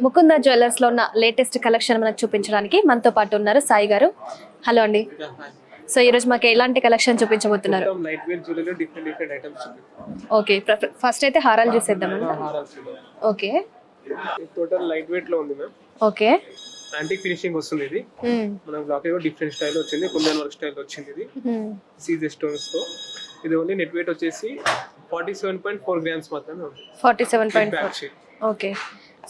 Mukunda jewellers లో ఉన్న latest collection మనకు చూపించడానికి మనతో పాటు ఉన్నారు సాయి గారు. హలో అండి. సో ఈ రోజు మాకు ఎలాంటి కలెక్షన్ చూపించబోతున్నారు? Light weight jewellery different items. Okay, first అయితే హారాలు చూసేద్దాం. ఓకే, టోటల్ లైట్ వెయిట్ లో ఉంది మ్యామ్. ఓకే, యాంటిక్ ఫినిషింగ్ వస్తుంది ఇది. మనం బ్లాక్ లో డిఫరెంట్ స్టైల్ వచ్చింది, కుందన్ వర్క్ స్టైల్ వచ్చింది ఇది సీజర్ స్టోన్స్ తో. ఇది ఓన్లీ నెట్ వెయిట్ వచ్చేసి 47.4 గ్రామ్స్ మాత్రమే ఉంది. 47.4. ఓకే,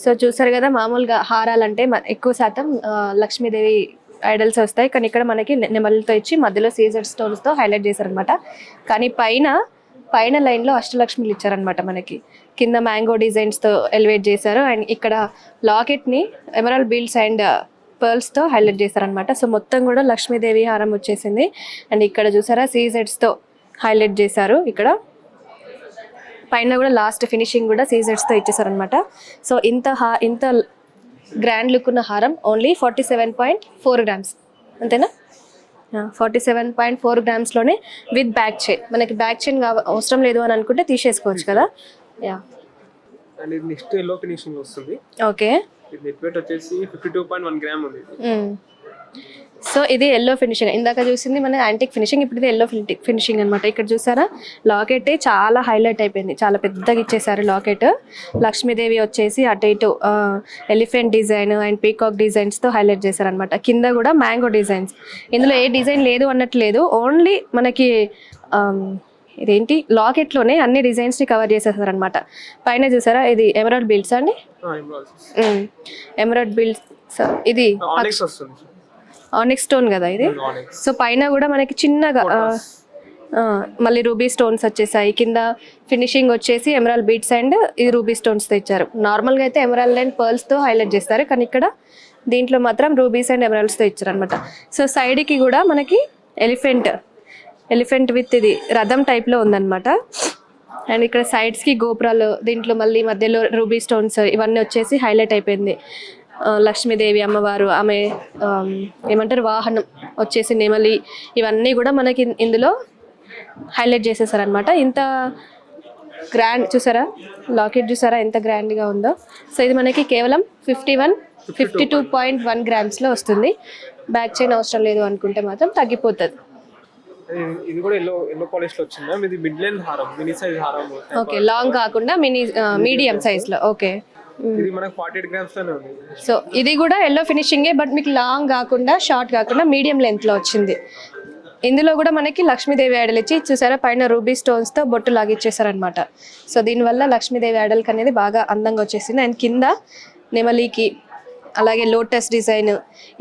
సో చూసారు కదా, మామూలుగా హారాలంటే ఎక్కువ శాతం లక్ష్మీదేవి ఐడల్స్ వస్తాయి, కానీ ఇక్కడ మనకి నెమలితో ఇచ్చి మధ్యలో సీజర్ స్టోన్స్ తో హైలైట్ చేశారనమాట. కానీ పైన లైన్ లో అష్టలక్ష్మిలు ఇచ్చారనమాట. మనకి కింద మ్యాంగో డిజైన్స్ తో ఎలివేట్ చేశారు, అండ్ ఇక్కడ లాకెట్ ని ఎమరాల్డ్ బీల్స్ అండ్ పర్ల్స్ తో హైలైట్ చేశారనమాట. సో మొత్తం కూడా లక్ష్మీదేవి హారం వచ్చేసింది. అండ్ ఇక్కడ చూసారా, సీజెడ్స్ తో హైలైట్ చేశారు. ఇక్కడ పైన కూడా లాస్ట్ ఫినిషింగ్ కూడా సీజెడ్స్ తో ఇచ్చేసారనమాట. సో ఇంత గ్రాండ్ లుక్ ఉన్న హారం ఓన్లీ 47.4 గ్రామ్స్, అంతేనా? 47.4 గ్రామ్స్లోనే విత్ బ్యాక్ చైన్. మనకి బ్యాక్ చైన్ అవసరం లేదు అని అనుకుంటే తీసేసుకోవచ్చు కదా. యా, అండ్ ఇది నెక్స్ట్ ఎల్లో ఫినిషింగ్ వస్తుంది. ఓకే, ఇది నెట్ వెయిట్ వచ్చేసి 52.1 గ్రామ్ ఉంది. సో ఇది ఎల్లో ఫినిషింగ్. ఇందాక చూసింది మన యాంటిక్ ఫినిషింగ్, ఇప్పుడు ఇది ఎల్లో ఫినిషింగ్ అనమాట. ఇక్కడ చూసారా, లాకెట్ చాలా హైలైట్ అయిపోయింది, చాలా పెద్దగా ఇచ్చేసారు లాకెట్. లక్ష్మీదేవి వచ్చేసి అటు ఇటు elephant design and peacock designs తో హైలైట్ చేశారనమాట. కింద కూడా మ్యాంగో డిజైన్స్. ఇందులో ఏ డిజైన్ లేదు అన్నట్లేదు, ఓన్లీ మనకి ఇదేంటి లాకెట్ లోనే అన్ని డిజైన్స్ ని కవర్ చేసేసారు అనమాట. పైన చూసారా, ఇది ఎమరాల్డ్ బీల్స్ అండి. ఎమరాల్డ్ బీల్స్, ఇది ఆనిక్స్ స్టోన్ కదా ఇది. సో పైన కూడా మనకి చిన్నగా మళ్ళీ రూబీ స్టోన్స్ వచ్చేసాయి. కింద ఫినిషింగ్ వచ్చేసి ఎమరాల్డ్ బీడ్స్ అండ్ ఇది రూబీ స్టోన్స్ తో ఇచ్చారు. నార్మల్గా అయితే ఎమరాల్డ్ అండ్ పర్ల్స్ తో హైలైట్ చేస్తారు, కానీ ఇక్కడ దీంట్లో మాత్రం రూబీస్ అండ్ ఎమరాల్డ్స్ తో ఇచ్చారు అనమాట. సో సైడ్ కి కూడా మనకి ఎలిఫెంట్ విత్ ఇది రథం టైప్ లో ఉందన్నమాట. అండ్ ఇక్కడ సైడ్స్ కి గోపురాలు, దీంట్లో మళ్ళీ మధ్యలో రూబీ స్టోన్స్ ఇవన్నీ వచ్చేసి హైలైట్ అయిపోయింది. లక్ష్మీదేవి అమ్మవారు, ఆమె ఏమంటారు వాహనం వచ్చేసి నెమలి, ఇవన్నీ కూడా మనకి ఇందులో హైలైట్ చేసేసారనమాట. ఇంత గ్రాండ్ చూసారా, లాకెట్ చూసారా ఎంత గ్రాండ్గా ఉందో. సో ఇది మనకి కేవలం 52.1 గ్రామ్స్లో వస్తుంది. బ్యాక్ చైన్ అవసరం లేదు అనుకుంటే మాత్రం తగ్గిపోతుంది. ఇది కూడా ఎల్లో పాలిష్ లో వచ్చిందా. ఇది మిడ్ లెంత్ హారం, మినీ సైజ్ హారం. ఓకే, లాంగ్ కాకుండా మీడియం సైజ్ లో. ఓకే, ఇది మనకు 48 గ్రామ్స్ లోనే ఉంది. సో ఇది కూడా ఎల్లో ఫినిషింగే, బట్ మీకు లాంగ్ కాకుండా షార్ట్ కాకుండా మీడియం లెంత్ లో వచ్చింది. ఇందులో కూడా మనకి లక్ష్మీదేవి ఐడల్ ఇచ్చి చూసారా, పైన రూబీ స్టోన్స్ తో బొట్టు లాగిచ్చేసారనమాట. సో దీనివల్ల లక్ష్మీదేవి ఐడల్ అనేది బాగా అందంగా వచ్చేసింది. అండ్ కింద నెమలికి అలాగే లోటస్ డిజైన్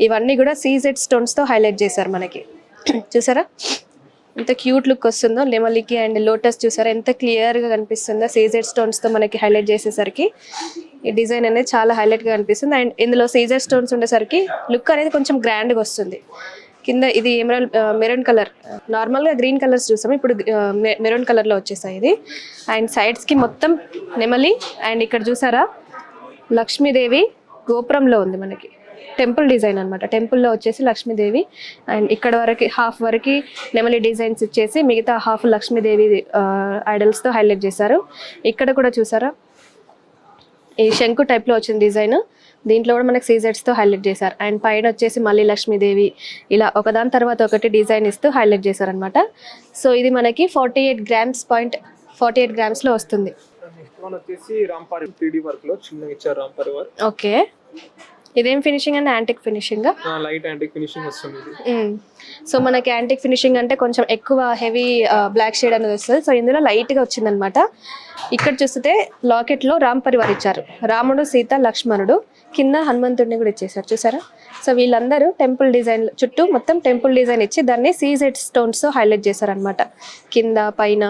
ఇవన్నీ కూడా సీజెడ్ స్టోన్స్ తో హైలైట్ చేశారు మనకి. చూసారా ఎంత క్యూట్ లుక్ వస్తుందో. నెమలికి అండ్ లోటస్ చూసారా ఎంత క్లియర్ గా కనిపిస్తుందో. సీజెడ్ స్టోన్స్ తో మనకి హైలైట్ చేసేసరికి ఈ డిజైన్ అనేది చాలా హైలైట్ గా కనిపిస్తుంది. అండ్ ఇందులో సీజెడ్ స్టోన్స్ ఉండేసరికి లుక్ అనేది కొంచెం గ్రాండ్ గా వస్తుంది. కింద ఇది ఎమరాల్డ్ మెరూన్ కలర్, నార్మల్ గా గ్రీన్ కలర్స్ చూసాము, ఇప్పుడు మెరూన్ కలర్ లో వచ్చేసాయి ఇది. అండ్ సైడ్స్ కి మొత్తం నెమలి, అండ్ ఇక్కడ చూసారా లక్ష్మీదేవి గోపురంలో ఉంది మనకి. టెంపుల్ డిజైన్ అనమాట. టెంపుల్లో వచ్చేసి లక్ష్మీదేవి, అండ్ ఇక్కడ వరకు హాఫ్ వరకు నెమలి డిజైన్స్ ఇచ్చేసి మిగతా హాఫ్ లక్ష్మీదేవి ఐడల్స్ తో హైలైట్ చేశారు. ఇక్కడ కూడా చూసారా ఈ శంకు టైప్ లో వచ్చిన డిజైన్, దీంట్లో కూడా మనకి సీజెడ్స్ తో హైలైట్ చేశారు. అండ్ పైన వచ్చేసి మళ్ళీ లక్ష్మీదేవి ఇలా ఒకదాని తర్వాత ఒకటి డిజైన్ ఇస్తూ హైలైట్ చేశారు అనమాట. సో ఇది మనకి 48 గ్రామ్స్ లో వస్తుంది. ఓకే, ఇదేం ఫినిషింగ్ అండి? Antique finishing, light antique finishing వస్తుంది. సో మనకి యాంటిక్ ఫినిషింగ్ అంటే కొంచెం ఎక్కువ హెవీ బ్లాక్ షేడ్ అనేది వస్తుంది. సో ఇందులో లైట్ గా వచ్చింది అనమాట. ఇక్కడ చూస్తే లాకెట్ లో రామ్ పరివార్ ఇచ్చారు, రాముడు సీత లక్ష్మణుడు, కింద హనుమంతుడిని కూడా ఇచ్చేసారు చూసారా. సో వీళ్ళందరూ టెంపుల్ డిజైన్ చుట్టూ మొత్తం టెంపుల్ డిజైన్ ఇచ్చి దాన్ని సీజెడ్ స్టోన్స్ తో హైలైట్ చేశారనమాట. కింద పైన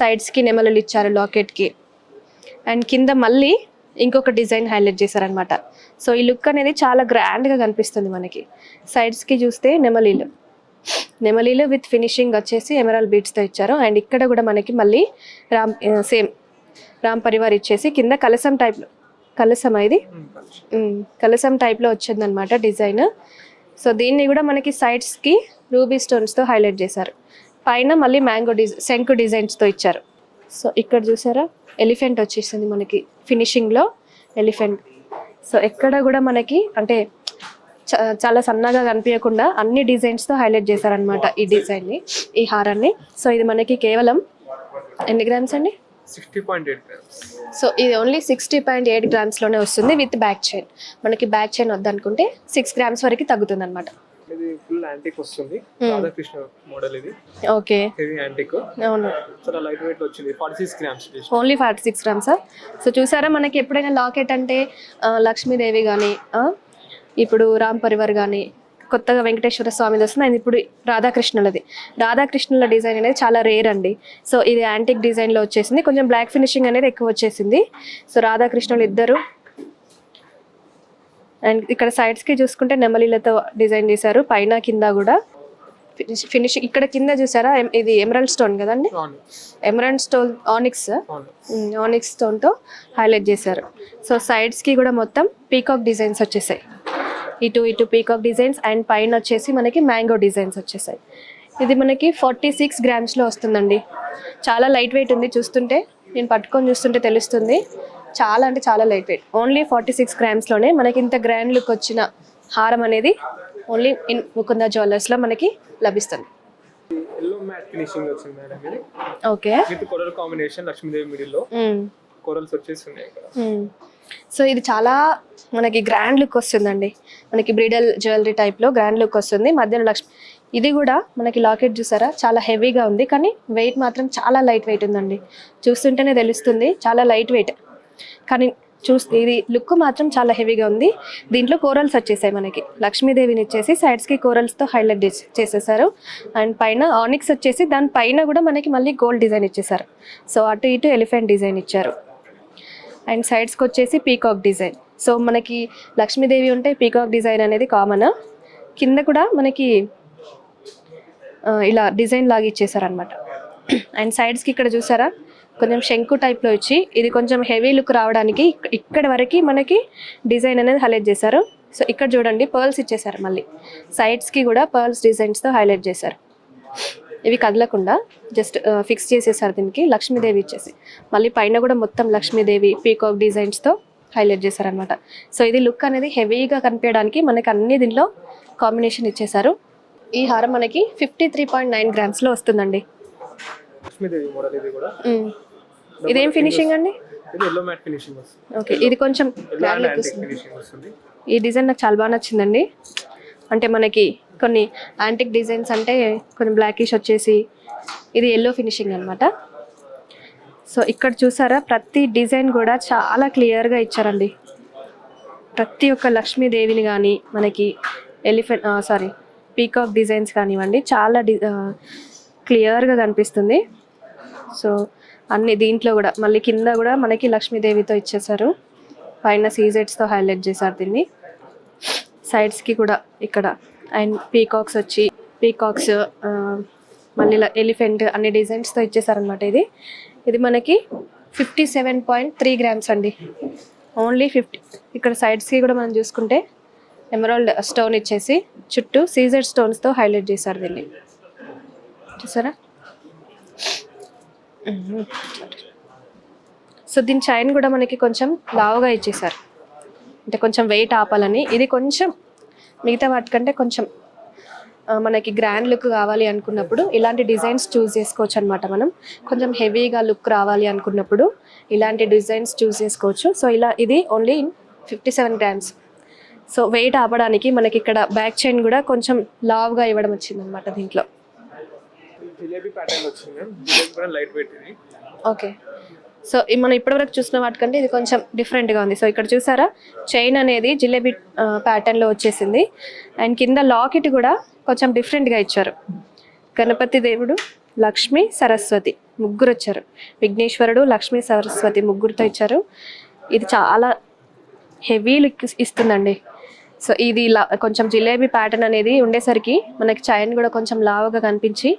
సైడ్స్ కి నెమలు ఇచ్చారు లాకెట్ కి, అండ్ కింద మళ్ళీ ఇంకొక డిజైన్ హైలైట్ చేశారనమాట. సో ఈ లుక్ అనేది చాలా గ్రాండ్ గా కనిపిస్తుంది మనకి. సైడ్స్ కి చూస్తే నెమలీలు విత్ ఫినిషింగ్ వచ్చేసి ఎమరాల్డ్ బీడ్స్ తో ఇచ్చారు. అండ్ ఇక్కడ కూడా మనకి మళ్ళీ రామ్ పరివార్ ఇచ్చేసి కింద కలసం టైప్ లో వచ్చింది అనమాట డిజైన్. సో దీన్ని కూడా మనకి సైడ్స్ కి రూబీ స్టోన్స్ తో హైలైట్ చేశారు. పైన మళ్ళీ మ్యాంగో శంకు డిజైన్స్ తో ఇచ్చారు. సో ఇక్కడ చూసారా ఎలిఫెంట్ వచ్చేసింది మనకి ఫినిషింగ్ లో. ఎలిఫెంట్ సో ఎక్కడ కూడా మనకి అంటే చాలా సన్నగా కనిపించకుండా అన్ని డిజైన్స్తో హైలైట్ చేశారనమాట ఈ డిజైన్ని, ఈ హారాన్ని. సో ఇది మనకి కేవలం ఎన్ని గ్రామ్స్ అండి? 60.8 grams. సో ఇది ఓన్లీ 60.8 గ్రామ్స్లోనే వస్తుంది విత్ బ్యాక్ చైన్. మనకి బ్యాక్ చైన్ వద్దనుకుంటే 6 గ్రామ్స్ వరకు తగ్గుతుంది అనమాట. ఇది ఫుల్ యాంటిక్ వస్తుంది, రాధాకృష్ణ మోడల్. ఇది ఓకే, హెవీ యాంటిక్. అవును, చాలా లైట్ వెయిట్ వచ్చింది. 46 grams. ఓన్లీ 46 గ్రామ్సా? సో చూసారా, మనకి ఎప్పుడైనా లాకెట్ అంటే లక్ష్మీదేవి కానీ, ఇప్పుడు రామ్ పరివార్ కానీ, కొత్తగా వెంకటేశ్వర స్వామిది వస్తుంది, అండ్ ఇప్పుడు రాధాకృష్ణులది. రాధాకృష్ణుల డిజైన్ అనేది చాలా రేర్ అండి. సో ఇది యాంటిక్ డిజైన్లో వచ్చేసింది, కొంచెం బ్లాక్ ఫినిషింగ్ అనేది ఎక్కువ వచ్చేసింది. సో రాధాకృష్ణులు ఇద్దరు, అండ్ ఇక్కడ సైడ్స్కి చూసుకుంటే నెమలిలతో డిజైన్ చేశారు, పైన కింద కూడా ఫినిషింగ్. ఇక్కడ కింద చూసారా, ఇది ఎమరాల్డ్ స్టోన్ కదండి, ఎమరాల్డ్ స్టోన్, ఆనిక్స్ స్టోన్తో హైలైట్ చేశారు. సో సైడ్స్కి కూడా మొత్తం పీకాక్ డిజైన్స్ వచ్చేసాయి, ఇటు పీకాక్ డిజైన్స్, అండ్ పైన వచ్చేసి మనకి మ్యాంగో డిజైన్స్ వచ్చేసాయి. ఇది మనకి 46 గ్రామ్స్లో వస్తుందండి. చాలా లైట్ వెయిట్ ఉంది, చూస్తుంటే నేను పట్టుకొని చూస్తుంటే తెలుస్తుంది, చాలా అంటే చాలా లైట్ వెయిట్. ఓన్లీ 46 గ్రామ్స్లోనే మనకి ఇంత గ్రాండ్ లుక్ వచ్చిన హారం అనేది ఓన్లీ ఇన్ ముకుంద జ్యువెలర్స్లో మనకి లభిస్తుంది. ఎల్లో మ్యాట్ ఫినిషింగ్ వచ్చింది మేడం ఇది. Okay, with coral combination, Lakshmidevi middle లో కోరల్స్ వచ్చేసి ఉన్నాయి ఇక్కడ. సో ఇది చాలా మనకి గ్రాండ్ లుక్ వస్తుందండి, మనకి బ్రిడల్ జ్యువెలరీ టైప్లో గ్రాండ్ లుక్ వస్తుంది. మధ్యలో లక్ష్మి, ఇది కూడా మనకి లాకెట్ చూసారా, చాలా హెవీగా ఉంది, కానీ వెయిట్ మాత్రం చాలా లైట్ వెయిట్ ఉందండి. చూస్తుంటేనే తెలుస్తుంది చాలా లైట్ వెయిట్, కానీ ఇది లుక్ మాత్రం చాలా హెవీగా ఉంది. దీంట్లో కోరల్స్ వచ్చేసాయి, మనకి లక్ష్మీదేవిని ఇచ్చేసి సైడ్స్కి కోరల్స్తో హైలైట్ చేసేసారు, అండ్ పైన ఆనిక్స్ వచ్చేసి దాని పైన కూడా మనకి మళ్ళీ గోల్డ్ డిజైన్ ఇచ్చేసారు. సో అటు ఇటు ఎలిఫెంట్ డిజైన్ ఇచ్చారు, అండ్ సైడ్స్కి వచ్చేసి పీకాక్ డిజైన్. సో మనకి లక్ష్మీదేవి ఉంటే పీకాక్ డిజైన్ అనేది కామన్. కింద కూడా మనకి ఇలా డిజైన్ లాగా ఇచ్చేసారనమాట. అండ్ సైడ్స్కి ఇక్కడ చూసారా, కొంచెం శంకు టైప్లో ఇచ్చి ఇది కొంచెం హెవీ లుక్ రావడానికి ఇక్కడ వరకు మనకి డిజైన్ అనేది హైలైట్ చేశారు. సో ఇక్కడ చూడండి, పర్ల్స్ ఇచ్చేసారు, మళ్ళీ సైడ్స్కి కూడా పర్ల్స్ డిజైన్స్తో హైలైట్ చేశారు. ఇవి కదలకుండా జస్ట్ ఫిక్స్ చేసేసారు దీనికి, లక్ష్మీదేవి ఇచ్చేసి మళ్ళీ పైన కూడా మొత్తం లక్ష్మీదేవి పీకాక్ డిజైన్స్తో హైలైట్ చేశారనమాట. సో ఇది లుక్ అనేది హెవీగా కనిపించడానికి మనకి అన్ని దీంట్లో కాంబినేషన్ ఇచ్చేసారు. ఈ హారం మనకి 53.9 గ్రామ్స్లో వస్తుందండి. లక్ష్మీదేవి మోడల్ ఇది కూడా. ఇదేం ఫినిషింగ్ అండి? ఇది ఎల్లో మ్యాట్ ఫినిషింగ్ వస్తుంది. ఓకే, ఇది కొంచెం గ్రాండ్ లుక్ వస్తుంది. ఈ డిజైన్ నాకు చాలా బాగా నచ్చిందండి. అంటే మనకి కొన్ని యాంటిక్ డిజైన్స్ అంటే కొన్ని బ్లాకిష్ వచ్చేసి, ఇది ఎల్లో ఫినిషింగ్ అనమాట. సో ఇక్కడ చూసారా, ప్రతి డిజైన్ కూడా చాలా క్లియర్గా ఇచ్చారండి. ప్రతి ఒక్క లక్ష్మీదేవిని కానీ, మనకి పీకాక్ డిజైన్స్ కానివ్వండి, చాలా క్లియర్గా కనిపిస్తుంది. సో అన్ని దీంట్లో కూడా మళ్ళీ కింద కూడా మనకి లక్ష్మీదేవితో ఇచ్చేసారు, పైన సీజెట్స్తో హైలైట్ చేశారు దీన్ని. సైడ్స్కి కూడా ఇక్కడ అండ్ పీకాక్స్ మళ్ళీ ఎలిఫెంట్ అన్ని డిజైన్స్తో ఇచ్చేసారనమాట. ఇది మనకి 57.3 గ్రామ్స్ అండి, ఓన్లీ 50. ఇక్కడ సైడ్స్కి కూడా మనం చూసుకుంటే ఎమరాల్డ్ స్టోన్ ఇచ్చేసి చుట్టూ సీజెడ్ స్టోన్స్తో హైలైట్ చేశారు దీన్ని, చూసారా. సో దీని చైన్ కూడా మనకి కొంచెం లావుగా ఇచ్చేసారు, అంటే కొంచెం వెయిట్ ఆపాలని. ఇది కొంచెం మిగతా వాటికంటే కొంచెం మనకి గ్రాండ్ లుక్ కావాలి అనుకున్నప్పుడు ఇలాంటి డిజైన్స్ చూస్ చేసుకోవచ్చు అనమాట. మనం కొంచెం హెవీగా లుక్ రావాలి అనుకున్నప్పుడు ఇలాంటి డిజైన్స్ చూస్ చేసుకోవచ్చు. సో ఇది ఓన్లీ 57 గ్రామ్స్. సో వెయిట్ ఆపడానికి మనకి ఇక్కడ బ్యాక్ చైన్ కూడా కొంచెం లావుగా ఇవ్వడం వచ్చిందనమాట దీంట్లో. జిలేబీ ప్యాటర్న్ వచ్చింది, జిలేబీ కూడా లైట్ వెయిట్ ఇది. ఓకే, సో మనం ఇప్పటివరకు చూసిన వాటికంటే ఇది కొంచెం డిఫరెంట్గా ఉంది. సో ఇక్కడ చూసారా, చైన్ అనేది జిలేబీ ప్యాటర్న్లో వచ్చేసింది, అండ్ కింద లాకెట్ కూడా కొంచెం డిఫరెంట్గా ఇచ్చారు. గణపతి దేవుడు, లక్ష్మి, సరస్వతి ముగ్గురు వచ్చారు, విఘ్నేశ్వరుడు, లక్ష్మి, సరస్వతి ముగ్గురుతో ఇచ్చారు. ఇది చాలా హెవీ లుక్ ఇస్తుందండి. సో ఇది కొంచెం జిలేబీ ప్యాటర్న్ అనేది ఉండేసరికి మనకి చైన్ కూడా కొంచెం లావుగా కనిపించి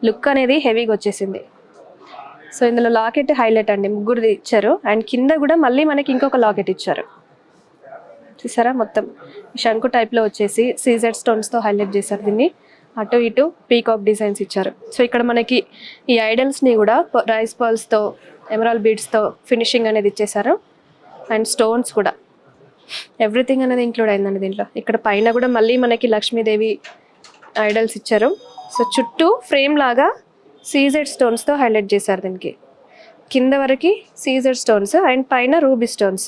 లుక్ అనేది హెవీగా వచ్చేసింది. సో ఇందులో లాకెట్ హైలైట్ అండి, ముగ్గురు ఇచ్చారు, అండ్ కింద కూడా మళ్ళీ మనకి ఇంకొక లాకెట్ ఇచ్చారు, చూసారా. మొత్తం శంకు టైప్లో వచ్చేసి సీజెడ్ స్టోన్స్తో హైలైట్ చేశారు దీన్ని. అటు ఇటు పీకాక్ డిజైన్స్ ఇచ్చారు. సో ఇక్కడ మనకి ఈ ఐడల్స్ని కూడా రైస్ పర్ల్స్తో, ఎమరాల్డ్ బీడ్స్తో ఫినిషింగ్ అనేది ఇచ్చేసారు, అండ్ స్టోన్స్ కూడా ఎవ్రీథింగ్ అనేది ఇంక్లూడ్ అయిందండి దీంట్లో. ఇక్కడ పైన కూడా మళ్ళీ మనకి లక్ష్మీదేవి ఐడల్స్ ఇచ్చారు. సో చుట్టూ ఫ్రేమ్ లాగా సీజెడ్ స్టోన్స్తో హైలైట్ చేశారు దీనికి. కింద వరకు సీజెడ్ స్టోన్స్ అండ్ పైన రూబీ స్టోన్స్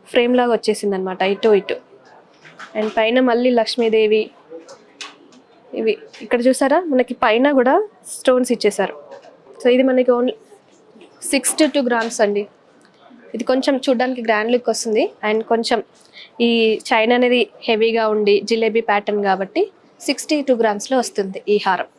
ఫ్రేమ్ లాగా వచ్చేసింది అనమాట ఇటు ఇటు. అండ్ పైన మళ్ళీ లక్ష్మీదేవి ఇవి ఇక్కడ చూసారా మనకి పైన కూడా స్టోన్స్ ఇచ్చేసారు. సో ఇది మనకి ఓన్లీ 62 గ్రామ్స్ అండి. ఇది కొంచెం చూడడానికి గ్రాండ్ లుక్ వస్తుంది అండ్ కొంచెం ఈ చైన్ అనేది హెవీగా ఉండి జిలేబీ ప్యాటర్న్ కాబట్టి 62 గ్రామ్స్లో వస్తుంది ఈ హారం.